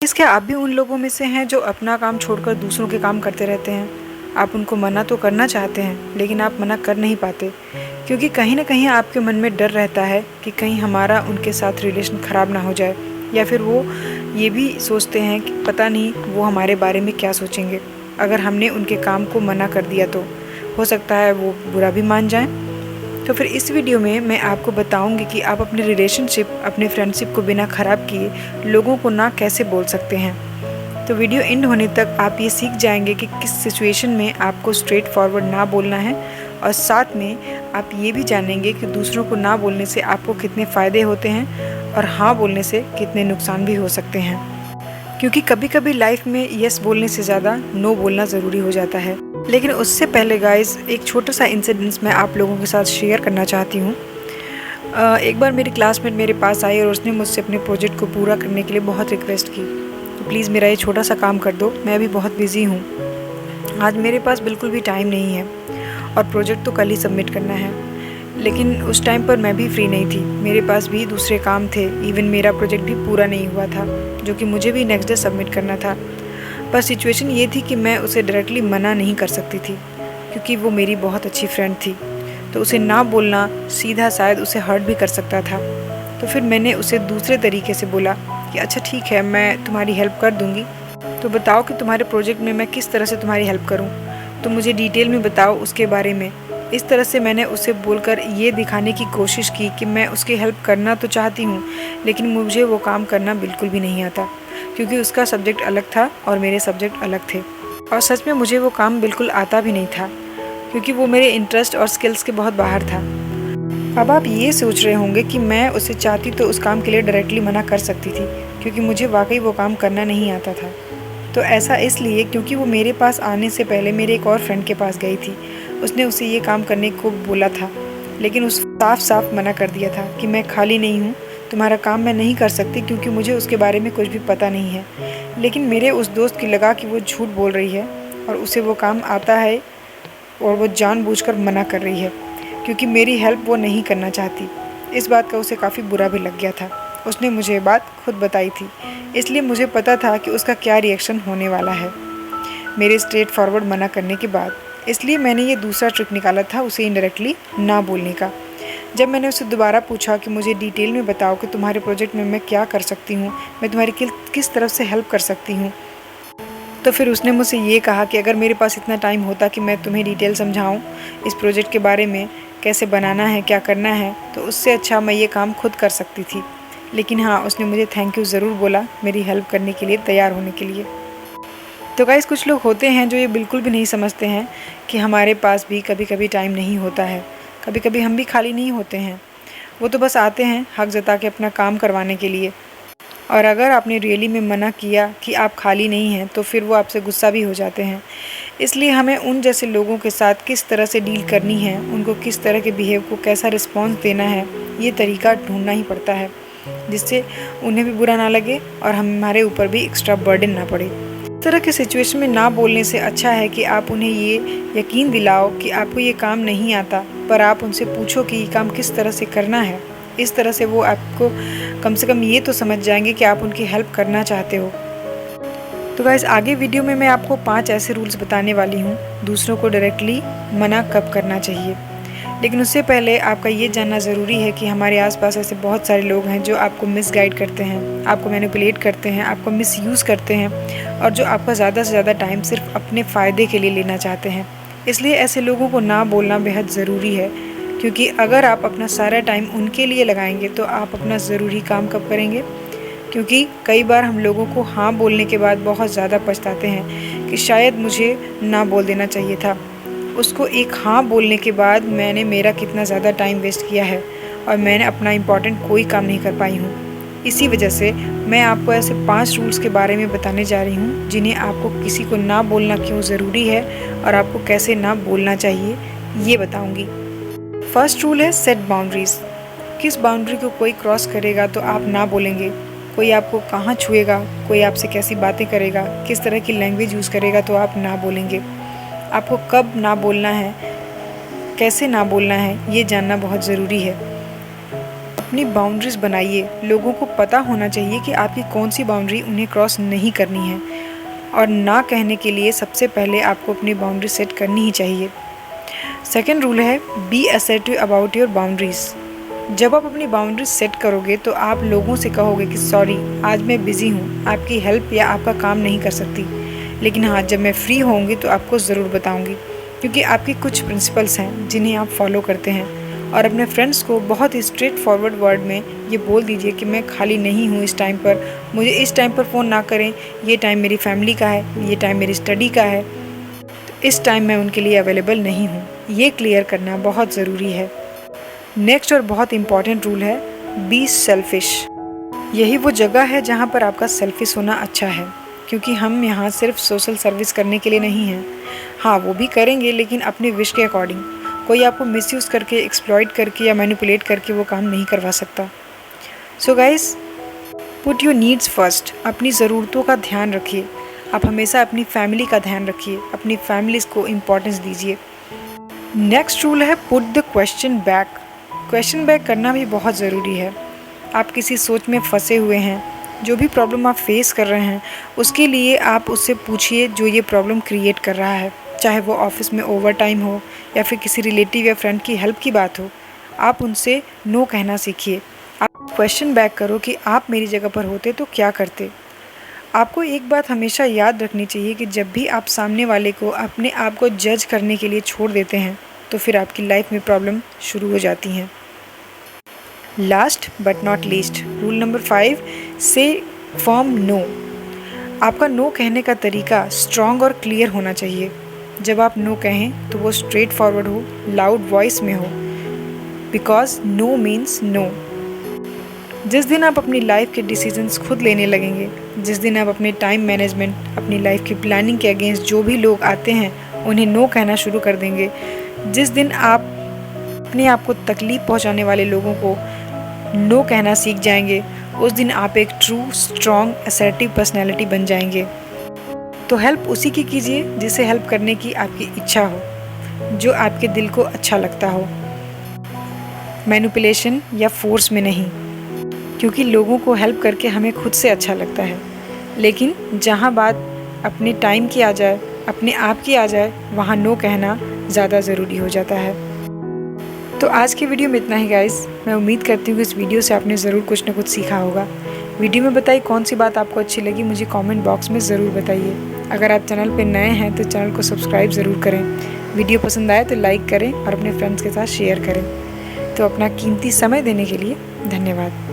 Guys, क्या आप भी उन लोगों में से हैं जो अपना काम छोड़कर दूसरों के काम करते रहते हैं? आप उनको मना तो करना चाहते हैं, लेकिन आप मना कर नहीं पाते, क्योंकि कहीं न कहीं आपके मन में डर रहता है कि कहीं हमारा उनके साथ रिलेशन ख़राब ना हो जाए, या फिर वो ये भी सोचते हैं कि पता नहीं वो हमारे बारे में क्या सोचेंगे। अगर हमने उनके काम को मना कर दिया तो हो सकता है वो बुरा भी मान जाएँ। तो फिर इस वीडियो में मैं आपको बताऊंगी कि आप अपने रिलेशनशिप, अपने फ्रेंडशिप को बिना ख़राब किए लोगों को ना कैसे बोल सकते हैं। तो वीडियो एंड होने तक आप ये सीख जाएंगे कि किस सिचुएशन में आपको स्ट्रेट फॉरवर्ड ना बोलना है, और साथ में आप ये भी जानेंगे कि दूसरों को ना बोलने से आपको कितने फ़ायदे होते हैं और हाँ बोलने से कितने नुकसान भी हो सकते हैं। क्योंकि कभी कभी लाइफ में यस बोलने से ज़्यादा नो बोलना ज़रूरी हो जाता है। लेकिन उससे पहले गाइस, एक छोटा सा इंसिडेंस मैं आप लोगों के साथ शेयर करना चाहती हूँ। एक बार मेरी क्लासमेट मेरे पास आई और उसने मुझसे अपने प्रोजेक्ट को पूरा करने के लिए बहुत रिक्वेस्ट की कि प्लीज़ मेरा ये छोटा सा काम कर दो, मैं अभी बहुत बिज़ी हूँ, आज मेरे पास बिल्कुल भी टाइम नहीं है और प्रोजेक्ट तो कल ही सबमिट करना है। लेकिन उस टाइम पर मैं भी फ्री नहीं थी, मेरे पास भी दूसरे काम थे, इवन मेरा प्रोजेक्ट भी पूरा नहीं हुआ था जो कि मुझे भी नेक्स्ट डे सबमिट करना था। पर सिचुएशन ये थी कि मैं उसे डायरेक्टली मना नहीं कर सकती थी, क्योंकि वो मेरी बहुत अच्छी फ्रेंड थी। तो उसे ना बोलना सीधा शायद उसे हर्ट भी कर सकता था। तो फिर मैंने उसे दूसरे तरीके से बोला कि अच्छा ठीक है, मैं तुम्हारी हेल्प कर दूँगी, तो बताओ कि तुम्हारे प्रोजेक्ट में मैं किस तरह से तुम्हारी हेल्प करूँ, तो मुझे डिटेल में बताओ उसके बारे में। इस तरह से मैंने उसे बोलकर ये दिखाने की कोशिश की कि मैं उसकी हेल्प करना तो चाहती हूँ, लेकिन मुझे वो काम करना बिल्कुल भी नहीं आता, क्योंकि उसका सब्जेक्ट अलग था और मेरे सब्जेक्ट अलग थे। और सच में मुझे वो काम बिल्कुल आता भी नहीं था, क्योंकि वो मेरे इंटरेस्ट और स्किल्स के बहुत बाहर था। अब आप ये सोच रहे होंगे कि मैं उसे चाहती तो उस काम के लिए डायरेक्टली मना कर सकती थी, क्योंकि मुझे वाकई वो काम करना नहीं आता था। तो ऐसा इसलिए क्योंकि वो मेरे पास आने से पहले मेरे एक और फ्रेंड के पास गई थी। उसने उसे ये काम करने को बोला था, लेकिन उस साफ साफ मना कर दिया था कि मैं खाली नहीं हूँ, तुम्हारा काम मैं नहीं कर सकती, क्योंकि मुझे उसके बारे में कुछ भी पता नहीं है। लेकिन मेरे उस दोस्त की लगा कि वो झूठ बोल रही है और उसे वो काम आता है, और वो जानबूझकर मना कर रही है, क्योंकि मेरी हेल्प वो नहीं करना चाहती। इस बात का उसे काफ़ी बुरा भी लग गया था। उसने मुझे ये बात खुद बताई थी, इसलिए मुझे पता था कि उसका क्या रिएक्शन होने वाला है मेरे स्ट्रेट फॉरवर्ड मना करने के बाद। इसलिए मैंने ये दूसरा ट्रिक निकाला था उसे इनडायरेक्टली ना बोलने का। जब मैंने उसे दोबारा पूछा कि मुझे डिटेल में बताओ कि तुम्हारे प्रोजेक्ट में मैं क्या कर सकती हूँ, मैं तुम्हारी किस तरफ से हेल्प कर सकती हूँ, तो फिर उसने मुझसे ये कहा कि अगर मेरे पास इतना टाइम होता कि मैं तुम्हें डिटेल समझाऊँ इस प्रोजेक्ट के बारे में, कैसे बनाना है, क्या करना है, तो उससे अच्छा मैं ये काम खुद कर सकती थी। लेकिन हाँ, उसने मुझे थैंक यू ज़रूर बोला मेरी हेल्प करने के लिए तैयार होने के लिए। तो गाइस, कुछ लोग होते हैं जो ये बिल्कुल भी नहीं समझते हैं कि हमारे पास भी कभी कभी टाइम नहीं होता है, कभी कभी हम भी खाली नहीं होते हैं। वो तो बस आते हैं हक जता के अपना काम करवाने के लिए, और अगर आपने रियली में मना किया कि आप खाली नहीं हैं, तो फिर वो आपसे गुस्सा भी हो जाते हैं। इसलिए हमें उन जैसे लोगों के साथ किस तरह से डील करनी है, उनको किस तरह के बिहेव को कैसा रिस्पॉन्स देना है, ये तरीका ढूंढना ही पड़ता है, जिससे उन्हें भी बुरा ना लगे और हमारे ऊपर भी एक्स्ट्रा बर्डन ना पड़े। इस तरह के सिचुएशन में ना बोलने से अच्छा है कि आप उन्हें ये यकीन दिलाओ कि आपको ये काम नहीं आता, पर आप उनसे पूछो कि ये काम किस तरह से करना है। इस तरह से वो आपको कम से कम ये तो समझ जाएंगे कि आप उनकी हेल्प करना चाहते हो। तो गाइस, आगे वीडियो में मैं आपको 5 ऐसे रूल्स बताने वाली हूँ दूसरों को डायरेक्टली मना कब करना चाहिए। लेकिन उससे पहले आपका ये जानना ज़रूरी है कि हमारे आसपास ऐसे बहुत सारे लोग हैं जो आपको मिसगाइड करते हैं, आपको मैनिपुलेट करते हैं, आपको मिसयूज़ करते हैं, और जो आपका ज़्यादा से ज़्यादा टाइम सिर्फ अपने फ़ायदे के लिए लेना चाहते हैं। इसलिए ऐसे लोगों को ना बोलना बेहद ज़रूरी है, क्योंकि अगर आप अपना सारा टाइम उनके लिए लगाएंगे तो आप अपना ज़रूरी काम कब करेंगे। क्योंकि कई बार हम लोगों को हाँ बोलने के बाद बहुत ज़्यादा पछताते हैं कि शायद मुझे ना बोल देना चाहिए था। उसको एक हाँ बोलने के बाद मैंने मेरा कितना ज़्यादा टाइम वेस्ट किया है और मैंने अपना इम्पॉर्टेंट कोई काम नहीं कर पाई हूँ। इसी वजह से मैं आपको ऐसे 5 रूल्स के बारे में बताने जा रही हूँ, जिन्हें आपको किसी को ना बोलना क्यों ज़रूरी है और आपको कैसे ना बोलना चाहिए, ये बताऊँगी। फर्स्ट रूल है सेट बाउंड्रीज़। किस बाउंड्री को कोई क्रॉस करेगा तो आप ना बोलेंगे। कोई आपको कहाँ छुएगा, कोई आपसे कैसी बातें करेगा, किस तरह की लैंग्वेज यूज़ करेगा तो आप ना बोलेंगे। आपको कब ना बोलना है, कैसे ना बोलना है, ये जानना बहुत ज़रूरी है। अपनी बाउंड्रीज़ बनाइए। लोगों को पता होना चाहिए कि आपकी कौन सी बाउंड्री उन्हें क्रॉस नहीं करनी है, और ना कहने के लिए सबसे पहले आपको अपनी बाउंड्री सेट करनी ही चाहिए। सेकंड रूल है, be assertive about your boundaries. जब आप अपनी बाउंड्रीज सेट करोगे तो आप लोगों से कहोगे कि सॉरी, आज मैं बिज़ी हूँ, आपकी हेल्प या आपका काम नहीं कर सकती, लेकिन हाँ, जब मैं फ्री होंगी तो आपको ज़रूर बताऊँगी। क्योंकि आपके कुछ प्रिंसिपल्स हैं जिन्हें आप फॉलो करते हैं। और अपने फ्रेंड्स को बहुत ही स्ट्रेट फॉरवर्ड वर्ड में ये बोल दीजिए कि मैं खाली नहीं हूँ इस टाइम पर, मुझे इस टाइम पर फ़ोन ना करें, ये टाइम मेरी फैमिली का है, ये टाइम मेरी स्टडी का है, तो इस टाइम मैं उनके लिए अवेलेबल नहीं हूँ। ये क्लियर करना बहुत ज़रूरी है। नेक्स्ट और बहुत इम्पॉर्टेंट रूल है, बी सेल्फिश। यही वो जगह है जहाँ पर आपका सेल्फिश होना अच्छा है, क्योंकि हम यहाँ सिर्फ सोशल सर्विस करने के लिए नहीं हैं। हाँ, वो भी करेंगे, लेकिन अपने विश के अकॉर्डिंग। कोई आपको मिसयूज़ करके, एक्सप्लॉइट करके या मैनिपुलेट करके वो काम नहीं करवा सकता। So guys, put your needs first. अपनी ज़रूरतों का ध्यान रखिए। आप हमेशा अपनी फैमिली का ध्यान रखिए, अपनी फैमिलीज़ को इम्पोर्टेंस दीजिए। नेक्स्ट रूल है, put the question back. Question back करना भी बहुत ज़रूरी है। आप किसी सोच में फंसे हुए हैं, जो भी प्रॉब्लम आप फेस कर रहे हैं, उसके लिए आप उससे पूछिए जो ये प्रॉब्लम क्रिएट कर रहा है। चाहे वो ऑफिस में ओवर टाइम हो या फिर किसी रिलेटिव या फ्रेंड की हेल्प की बात हो, आप उनसे नो कहना सीखिए। आप क्वेश्चन बैक करो कि आप मेरी जगह पर होते तो क्या करते। आपको एक बात हमेशा याद रखनी चाहिए कि जब भी आप सामने वाले को अपने आप को जज करने के लिए छोड़ देते हैं, तो फिर आपकी लाइफ में प्रॉब्लम शुरू हो जाती हैं। Last but not least, rule number 5, से फर्म नो। आपका नो कहने का तरीका स्ट्रॉन्ग और क्लियर होना चाहिए। जब आप नो कहें तो वो स्ट्रेट फॉरवर्ड हो, लाउड वॉइस में हो, बिकॉज नो मीन्स नो। जिस दिन आप अपनी लाइफ के डिसीजंस खुद लेने लगेंगे, जिस दिन आप अपने टाइम मैनेजमेंट, अपनी लाइफ की प्लानिंग के अगेंस्ट जो भी लोग आते हैं उन्हें नो कहना शुरू कर देंगे, जिस दिन आप अपने आप को तकलीफ़ पहुंचाने वाले लोगों को नो कहना सीख जाएंगे, उस दिन आप एक ट्रू, स्ट्रॉन्ग, असर्टिव पर्सनैलिटी बन जाएंगे। तो हेल्प उसी की कीजिए जिसे हेल्प करने की आपकी इच्छा हो, जो आपके दिल को अच्छा लगता हो, मैनिपुलेशन या फोर्स में नहीं। क्योंकि लोगों को हेल्प करके हमें खुद से अच्छा लगता है, लेकिन जहाँ बात अपने टाइम की आ जाए, अपने आप की आ जाए, वहाँ नो कहना ज़्यादा ज़रूरी हो जाता है। तो आज की वीडियो में इतना ही गाइस। मैं उम्मीद करती हूँ कि इस वीडियो से आपने ज़रूर कुछ ना कुछ सीखा होगा। वीडियो में बताई कौन सी बात आपको अच्छी लगी, मुझे कमेंट बॉक्स में ज़रूर बताइए। अगर आप चैनल पर नए हैं तो चैनल को सब्सक्राइब ज़रूर करें। वीडियो पसंद आए तो लाइक करें और अपने फ्रेंड्स के साथ शेयर करें। तो अपना कीमती समय देने के लिए धन्यवाद।